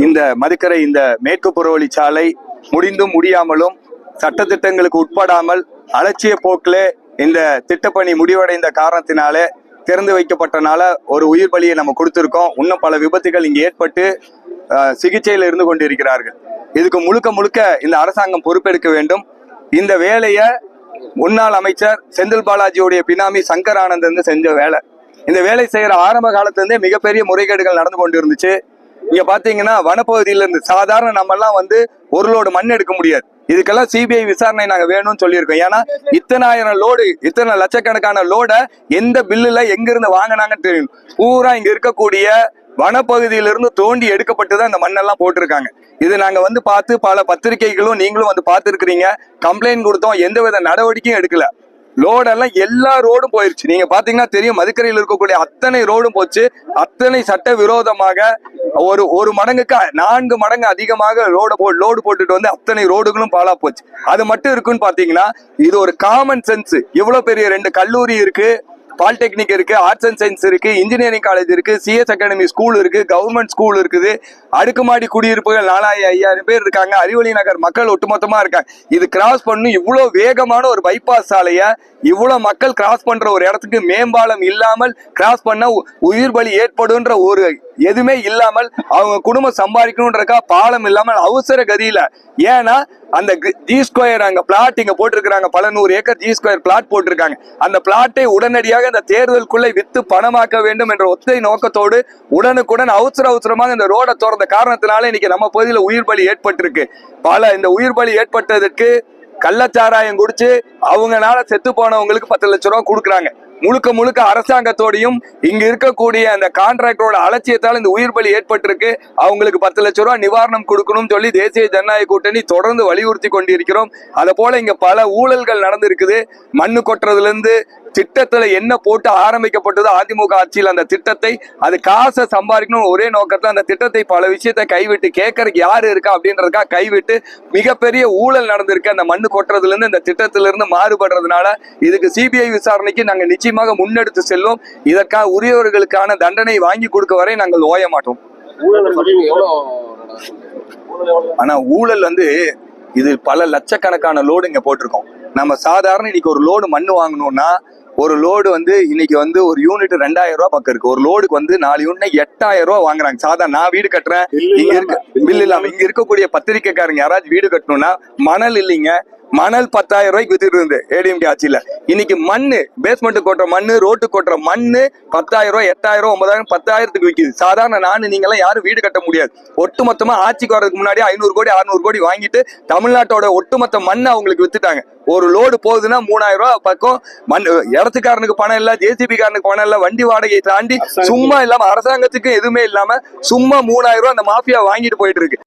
இந்த மதுக்கரை இந்த மேற்கு புறவழிச்சாலை முடிந்தும் முடியாமலும் சட்டத்திட்டங்களுக்கு உட்படாமல் அலட்சிய போக்கிலே இந்த திட்டப்பணி முடிவடைந்த காரணத்தினாலே திறந்து வைக்கப்பட்டனால ஒரு உயிர் பலியை நம்ம கொடுத்திருக்கோம். இன்னும் பல விபத்துகள் இங்கு ஏற்பட்டு சிகிச்சையில் இருந்து கொண்டிருக்கிறார்கள். இதுக்கு முழுக்க முழுக்க இந்த அரசாங்கம் பொறுப்பெடுக்க வேண்டும். இந்த வேலையை முன்னாள் அமைச்சர் செந்தில் பாலாஜியுடைய பினாமி சங்கர் ஆனந்த் செஞ்ச வேலை. இந்த வேலை செய்யற ஆரம்ப காலத்துல இருந்தே மிகப்பெரிய முறைகேடுகள் நடந்து கொண்டு இருந்துச்சு. இங்க பாத்தீங்கன்னா வனப்பகுதியில இருந்து சாதாரண நம்ம எல்லாம் ஒரு லோடு மண் எடுக்க முடியாது. இதுக்கெல்லாம் சிபிஐ விசாரணை நாங்க வேணும்னு சொல்லியிருக்கோம். ஏன்னா இத்தனாயிரம் லோடு, இத்தனை லட்சக்கணக்கான லோட எந்த பில்லுல எங்க இருந்து வாங்கினாங்கன்னு தெரியும். பூரா இங்க இருக்கக்கூடிய வனப்பகுதியிலிருந்து தோண்டி எடுக்கப்பட்டுதான் இந்த மண்ணெல்லாம் போட்டிருக்காங்க. இது நாங்க பார்த்து பல பத்திரிகைகளும் நீங்களும் பார்த்துருக்கிறீங்க. கம்ப்ளைண்ட் கொடுத்தோம், எந்தவித நடவடிக்கையும் எடுக்கல. லோடெல்லாம் எல்லா ரோடும் போயிருச்சு. நீங்க பாத்தீங்கன்னா தெரியும், மதுக்கரையில் இருக்கக்கூடிய அத்தனை ரோடும் போச்சு. அத்தனை சட்ட விரோதமாக ஒரு மடங்குக்கு 4 மடங்கு அதிகமாக லோடு போட்டுட்டு அத்தனை ரோடுகளும் பாலா போச்சு. அது மட்டும் இருக்குன்னு பாத்தீங்கன்னா இது ஒரு காமன் சென்ஸ். இவ்வளவு பெரிய 2 கல்லூரி இருக்கு, பாலிடெக்னிக் இருக்கு, ஆர்ட்ஸ் அண்ட் சயின்ஸ் இருக்கு, இன்ஜினியரிங் காலேஜ் இருக்கு, சிஎஸ் அகாடமி ஸ்கூல் இருக்கு, கவர்மெண்ட் ஸ்கூல் இருக்குது, அடுக்குமாடி குடியிருப்புகள் 4000-5000 பேர் இருக்காங்க, அறிவொளி நகர் மக்கள் ஒட்டுமொத்தமா இருக்காங்க. இது கிராஸ் பண்ணு இவ்வளவு வேகமான ஒரு பைபாஸ் சாலைய இவ்வளவு மக்கள் கிராஸ் பண்ற ஒரு இடத்துக்கு மேம்பாலம் இல்லாமல் கிராஸ் பண்ண உயிர் பலி ஏற்படுன்ற ஒரு எதுவுமே இல்லாமல் அவங்க குடும்பம் சம்பாதிக்கணும்ன்றக்கா பாலம் இல்லாமல் அவசர கதியில. ஏன்னா அந்த ஜி ஸ்கொயர் அங்க பிளாட் இங்க போட்டிருக்காங்க, பல 100 ஏக்கர் ஜி ஸ்கொயர் பிளாட் போட்டிருக்காங்க. அந்த பிளாட்டை உடனடியாக இந்த தேர்தலுக்குள்ளே வித்து பணமாக்க வேண்டும் என்ற ஒத்தை நோக்கத்தோடு உடனுக்குடன் அவசரமாக இந்த ரோட திறந்த காரணத்தினால இன்னைக்கு நம்ம பகுதியில் உயிர் பலி ஏற்பட்டிருக்கு. இந்த உயிர் பலி ஏற்பட்டதற்கு கள்ளச்சாராயம் குடிச்சு அவங்களால செத்து போனவங்களுக்கு 10 லட்சம் ரூபாய் கொடுக்குறாங்க. முழுக்க அரசாங்கத்தோடையும் இங்க இருக்கக்கூடிய அந்த கான்ட்ராக்டரோட அலட்சியத்தால் இந்த உயிர் பலி ஏற்பட்டிருக்கு. அவங்களுக்கு 10 லட்சம் ரூபாய் நிவாரணம் கொடுக்கணும்னு சொல்லி தேசிய ஜனநாயக கூட்டணி தொடர்ந்து வலியுறுத்தி கொண்டிருக்கிறோம். அதை போல இங்க பல ஊழல்கள் நடந்திருக்குது. மண்ணு கொட்டுறதுல இருந்து திட்டத்துல என்ன போட்டு ஆரம்பிக்கப்பட்டதோ அதிமுக ஆட்சியில் அந்த திட்டத்தை அது காசை சம்பாதிக்கணும் ஒரே நோக்கத்துல அந்த திட்டத்தை பல விஷயத்தை கைவிட்டு கேட்கறதுக்கு யாரு இருக்கா அப்படின்றதுக்கா கைவிட்டு மிகப்பெரிய ஊழல் நடந்திருக்கு. அந்த மண்ணு கொட்டுறதுல இருந்து இந்த திட்டத்திலிருந்து மாறுபடுறதுனால இதுக்கு சிபிஐ விசாரணைக்கு நாங்கள் நிச்சயமாக முன்னெடுத்து செல்வோம். இதற்காக உரியவர்களுக்கான தண்டனை வாங்கி கொடுக்க வரை நாங்கள் ஓய மாட்டோம். ஆனா ஊழல் இது பல லட்சக்கணக்கான லோடு இங்க போட்டிருக்கோம். நம்ம சாதாரண இன்னைக்கு ஒரு லோடு மண்ணு வாங்கணும்னா ஒரு லோடு இன்னைக்கு ஒரு யூனிட் 2000 ரூபாய் பக்கம் இருக்கு. ஒரு லோடுக்கு 4 யூனிட் 8000 ரூபாய் வாங்குறாங்க. சாதாரண நான் வீடு கட்டுறேன், இங்க இருக்க பில் இல்லாம இங்க இருக்கக்கூடிய பத்திரிக்கைக்காரங்க யாராச்சும் வீடு கட்டணும்னா மணல் இல்லைங்க, மணல் 10,000 ரூபாய்க்கு வித்துட்டு இருந்து ஏடிஎம்கே ஆட்சியில. இன்னைக்கு மண்ணு பேஸ்மெண்ட் கொட்டுற மண்ணு, ரோட்டு கொட்டுற மண்ணு 10,000 ரூபாய், 8,000, 9,000, 10,000க்கு விற்கிது. சாதாரண நீங்க எல்லாம் யாரும் வீடு கட்ட முடியாது. ஒட்டுமொத்தமா ஆட்சிக்கு வர்றதுக்கு முன்னாடி 500 கோடி 600 கோடி வாங்கிட்டு தமிழ்நாட்டோட ஒட்டுமொத்த மண்ணை அவங்களுக்கு வித்துட்டாங்க. ஒரு லோடு போகுதுன்னா 3000 ரூபாய் பக்கம் மண். இடத்துக்காரனுக்கு பணம் இல்ல, ஜேசிபி காரனுக்கு பணம் இல்ல, வண்டி வாடகையை தாண்டி சும்மா இல்லாம அரசாங்கத்துக்கு எதுவுமே இல்லாம சும்மா 3000 ரூபாய் அந்த மாஃபியா வாங்கிட்டு போயிட்டு இருக்கு.